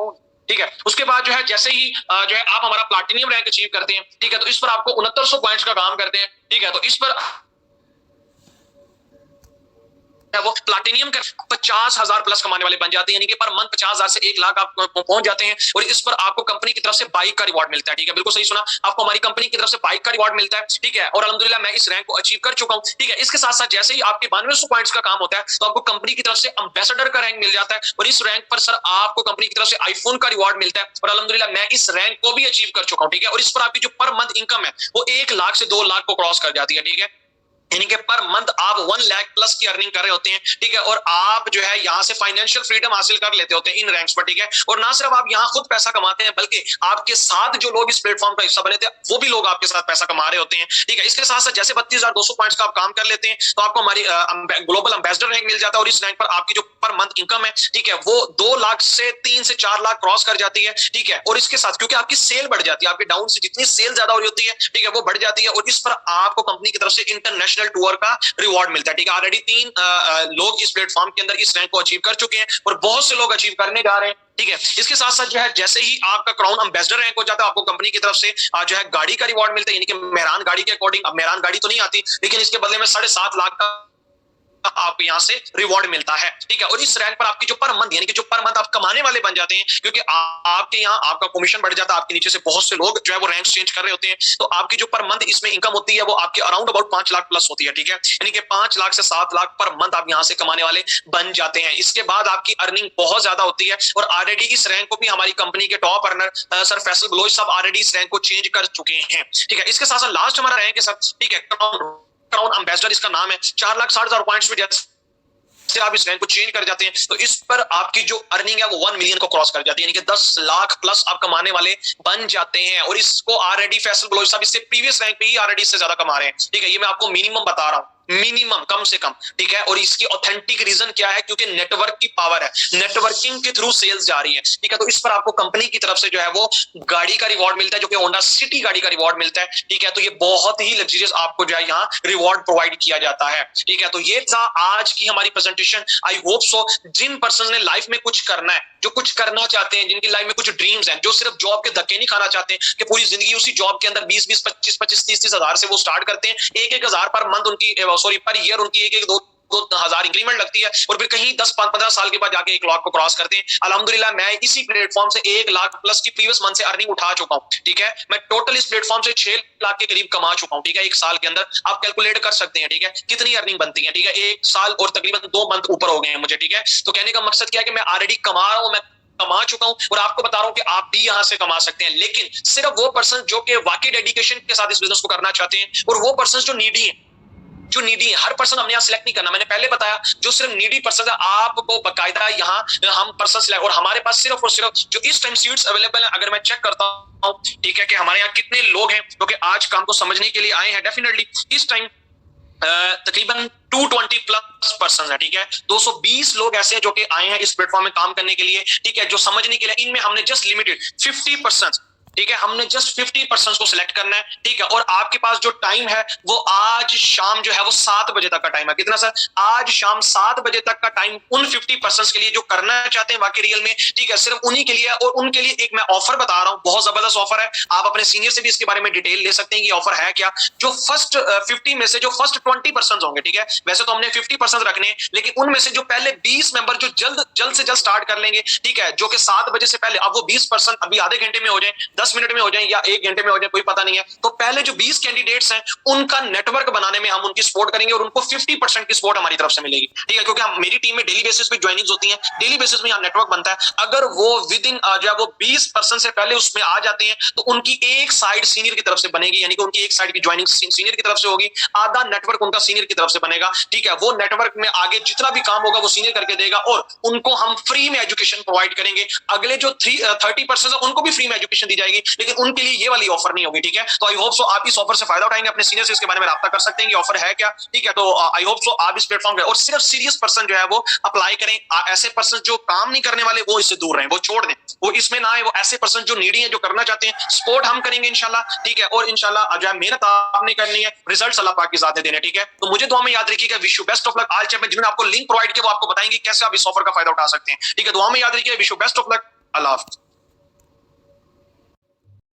ठीक है, उसके बाद जो है जैसे ही जो है आप हमारा प्लैटिनियम रैंक अचीव करते हैं, ठीक है, तो इस पर आपको 6900 पॉइंट्स का काम करते हैं। ठीक है, तो इस पर वो प्लैटिनियम कर 50,000 प्लस कमाने वाले बन जाते हैं, यानी कि पर मंथ 50,000 से 1 लाख आप पहुंच जाते हैं और इस पर आपको कंपनी की तरफ से बाइक का रिवॉर्ड मिलता है। ठीक है, बिल्कुल सही सुना, आपको हमारी कंपनी की तरफ से बाइक का रिवॉर्ड मिलता है। ठीक है, और अल्हम्दुलिल्लाह मैं इस रैंक को अचीव कर चुका हूं। ठीक है, इसके साथ साथ जैसे ही आपके 9200 पॉइंट्स का काम होता है, तो आपको कंपनी की तरफ से एम्बेसडर का रैंक मिल जाता है और इस रैंक पर सर आपको कंपनी की तरफ से आईफोन का रिवॉर्ड मिलता है और अल्हम्दुलिल्लाह मैं इस रैंक को भी अचीव कर चुका हूं। ठीक है, और इस पर आपकी जो पर मंथ इनकम है वो 1 लाख से 2 लाख को क्रॉस कर जाती है। ठीक है, यानी कि पर मंथ आप 1 लाख प्लस की अर्निंग कर रहे होते हैं। ठीक है, और आप जो है यहाँ से फाइनेंशियल फ्रीडम हासिल कर लेते होते हैं इन रैंक्स पर। ठीक है, और ना सिर्फ आप यहाँ खुद पैसा कमाते हैं, बल्कि आपके साथ जो लोग इस प्लेटफॉर्म का हिस्सा बने थे वो भी लोग आपके साथ पैसा कमा रहे होते हैं। ठीक है, इसके साथ साथ जैसे 32,200 पॉइंट्स का आप काम कर लेते हैं, तो आपको हमारी ग्लोबल एम्बेसडर रैंक मिल जाता है और इस रैंक पर आपकी जो पर मंथ इनकम है, ठीक है, वो 2 लाख से 3 से 4 लाख क्रॉस कर जाती है। ठीक है, और इसके साथ क्योंकि आपकी सेल बढ़ जाती है, आपके डाउन से जितनी सेल ज्यादा हो रही होती है, ठीक है, वो बढ़ जाती है और इस पर आपको कंपनी की तरफ से इंटरनेशनल टूर का रिवॉर्ड मिलता है। ठीक है, ऑलरेडी 3 लोग इस प्लेटफॉर्म के अंदर इस रैंक को अचीव कर चुके हैं और बहुत से लोग अचीव करने जा रहे हैं। ठीक है, इसके साथ साथ जो है जैसे ही आपका क्राउन एम्बेसडर रैंक हो जाता है, आपको कंपनी की तरफ से जो है गाड़ी का रिवॉर्ड मिलता है, यानी कि मेहरान गाड़ी के अकॉर्डिंग, अब मेहरान गाड़ी तो नहीं आती, लेकिन इसके बदले में 7.5 लाख का आपको यहाँ से रिवॉर्ड मिलता है। ठीक है, और इस रैंक पर आपकी जो पर मंथ, यानी कि जो पर मंथ आप कमाने वाले बन जाते हैं, क्योंकि आपके यहाँ आपका कमीशन बढ़ जाता है, आपके नीचे से बहुत से लोग जो है वो रैंक चेंज कर रहे होते हैं, तो आपकी जो पर मंथ इसमें इनकम होती है वो आपके अराउंड अबाउट 5 लाख प्लस होती है। ठीक है, यानी कि 5 लाख से 7 लाख पर मंथ आप यहाँ से कमाने वाले बन जाते हैं। इसके बाद आपकी अर्निंग बहुत ज्यादा होती है और ऑलरेडी इस रैंक को भी हमारी कंपनी के top earner sir Faisal Baloch साहब ऑलरेडी इस रैंक को चेंज कर चुके हैं। ठीक है, इसके साथ साथ लास्ट हमारा रैंक है सर, ठीक है, क्राउन एम्बेसडर इसका नाम है, 4,60,000 पॉइंट्स पे से आप इस रैंक को चेंज कर जाते हैं तो इस पर आपकी जो अर्निंग है वो 1 मिलियन को क्रॉस कर जाती है, यानी कि 10 लाख प्लस आप कमाने वाले बन जाते हैं। और इसको ऑलरेडी फैसल बलोच साहब इससे प्रीवियस रैंक पे ही ऑलरेडी इससे ज्यादा कमा रहे हैं, ठीक है। ये मैं आपको मिनिमम बता रहा हूं, मिनिमम कम से कम, ठीक है। और इसकी ऑथेंटिक रीजन क्या है, क्योंकि नेटवर्क की पावर है, नेटवर्किंग के थ्रू सेल्स जा रही है, ठीक है। तो इस पर आपको कंपनी की तरफ से जो है वो गाड़ी का रिवॉर्ड मिलता है, जो कि होंडा सिटी गाड़ी का रिवॉर्ड मिलता है, ठीक है। तो ये बहुत ही लग्जरियस आपको जो है यहाँ रिवॉर्ड प्रोवाइड किया जाता है, ठीक है। तो ये था आज की हमारी प्रेजेंटेशन। आई होप सो जिन पर्सन ने लाइफ में कुछ करना है, जो कुछ करना चाहते हैं, जिनकी लाइफ में कुछ ड्रीम्स हैं, जो सिर्फ जॉब के धक्के नहीं खाना चाहते हैं कि पूरी जिंदगी उसी जॉब के अंदर 20-20, 25-25, 30-30 हजार से वो स्टार्ट करते हैं, 1-1 हजार पर मंथ उनकी पर ईयर उनकी 1-1, 2 हजार इंक्रीमेंट लगती है और फिर कहीं 10-15 साल के बाद जाके 1 लाख को क्रॉस करते हैं। अल्हम्दुलिल्लाह मैं इसी प्लेटफॉर्म से 1 लाख प्लस की प्रीवियस मंथ से अर्निंग उठा चुका हूं, ठीक है। मैं टोटल इस प्लेटफॉर्म से 6 लाख के करीब कमा चुका हूं, ठीक है। 1 साल के अंदर आप कैलकुलेट कर सकते हैं, ठीक है, कितनी अर्निंग बनती है, ठीक है। 1 साल और तकरीबन 2 मंथ ऊपर हो गए हैं मुझे, ठीक है। तो कहने का मकसद क्या है कि मैं ऑलरेडी कमा रहा हूं, मैं कमा चुका हूं और आपको बता रहा हूं कि आप भी यहां से कमा सकते हैं। लेकिन सिर्फ वो पर्सन जो कि वाकई डेडिकेशन के साथ इस बिजनेस को करना चाहते हैं और वो पर्सन जो नीडी है, जो नीडी है, हर पर्सन हमने यहाँ सिलेक्ट नहीं करना। मैंने पहले बताया जो सिर्फ नीडी पर्सन है आपको बकायदा यहाँ हम पर्सन सिलेक्ट, और हमारे पास सिर्फ और सिर्फ जो इस टाइम सीट्स अवेलेबल है, अगर मैं चेक करता हूँ, ठीक है, कि हमारे यहाँ कितने लोग हैं जो कि आज काम को समझने के लिए आए हैं, डेफिनेटली इस टाइम तकरीबन 220 प्लस पर्सन है, ठीक है। 220 लोग ऐसे हैं जो कि आए हैं इस प्लेटफॉर्म में काम करने के लिए, ठीक है, जो समझने के लिए। इनमें हमने जस्ट लिमिटेड 50%, ठीक है, हमने जस्ट 50% को सिलेक्ट करना है, ठीक है। और आपके पास जो टाइम है वो आज शाम जो है वो 7 बजे तक का टाइम है। कितना सर? आज शाम 7 बजे तक का टाइम उन 50% के लिए जो करना चाहते हैं वाकई रियल में, ठीक है, सिर्फ उन्हीं के लिए। और उनके लिए एक मैं ऑफर बता रहा हूं, बहुत जबरदस्त ऑफर है। आप अपने सीनियर से भी इसके बारे में डिटेल ले सकते हैं कि ऑफर है क्या। जो फर्स्ट 50 में से जो फर्स्ट 20% होंगे, ठीक है, वैसे तो हमने 50% रखने, लेकिन उनमें से जो पहले 20 मेंबर जो जल्द से जल्द स्टार्ट कर लेंगे, ठीक है, जो कि 7 बजे से पहले, अब वो 20% अभी आधे घंटे में हो जाए, 10 मिनट में हो जाए या 1 घंटे में हो जाए, कोई पता नहीं है। तो पहले जो 20 कैंडिडेट्स हैं उनका नेटवर्क बनाने में हम उनकी सपोर्ट करेंगे और उनको 50% की सपोर्ट हमारी तरफ से मिलेगी, ठीक है। क्योंकि मेरी टीम में डेली बेसिस पे ज्वाइनिंग्स होती हैं, डेली बेसिस में यहाँ नेटवर्क बनता है। अगर वो विद इन जो है वो 20% से पहले उसमें आ जाते हैं तो उनकी एक साइड सीनियर की तरफ से बनेगी, यानी कि उनकी एक साइड की ज्वाइनिंग सीनियर की तरफ से होगी, आधा नेटवर्क उनका सीनियर की तरफ से बनेगा, ठीक है। वो नेटवर्क में आगे जितना भी काम होगा वो सीनियर करके देगा और उनको हम फ्री में एजुकेशन प्रोवाइड करेंगे। अगले जो 30% उनको भी फ्री में एजुकेशन दी जाएगी, लेकिन उनके लिए ये वाली ऑफर नहीं होगी, ठीक है। तो आई होप सो आप इस ऑफर से फायदा उठाएंगे, अपने सीनियर से इसके बारे में राब्ता कर सकते हैं कि ऑफर है क्या, ठीक है। तो आई होप सो आप इस प्लेटफॉर्म पे और सिर्फ सीरियस पर्सन जो है वो अप्लाई करें। ऐसे पर्सन जो काम नहीं करने वाले वो इससे दूर रहें, वो छोड़ दें, वो इसमें ना आए। वो ऐसे पर्सन जो नीडी है, जो करना चाहते हैं, सपोर्ट हम करेंगे इंशाल्लाह, ठीक है। और इंशाल्लाह जो है मेहनत आपने करनी है, रिजल्ट्स अल्लाह पाक की ज़ात देने, ठीक है। तो मुझे दुआ में याद रखिएगा, wish you best of luck. आज में जिन्होंने आपको लिंक प्रोवाइड किया वो आपको बताएंगे कैसे आप इस ऑफर का फायदा उठा सकते हैं, ठीक है। दुआ में याद रखिए, wish you best of luck. अल्लाह हाफिज़।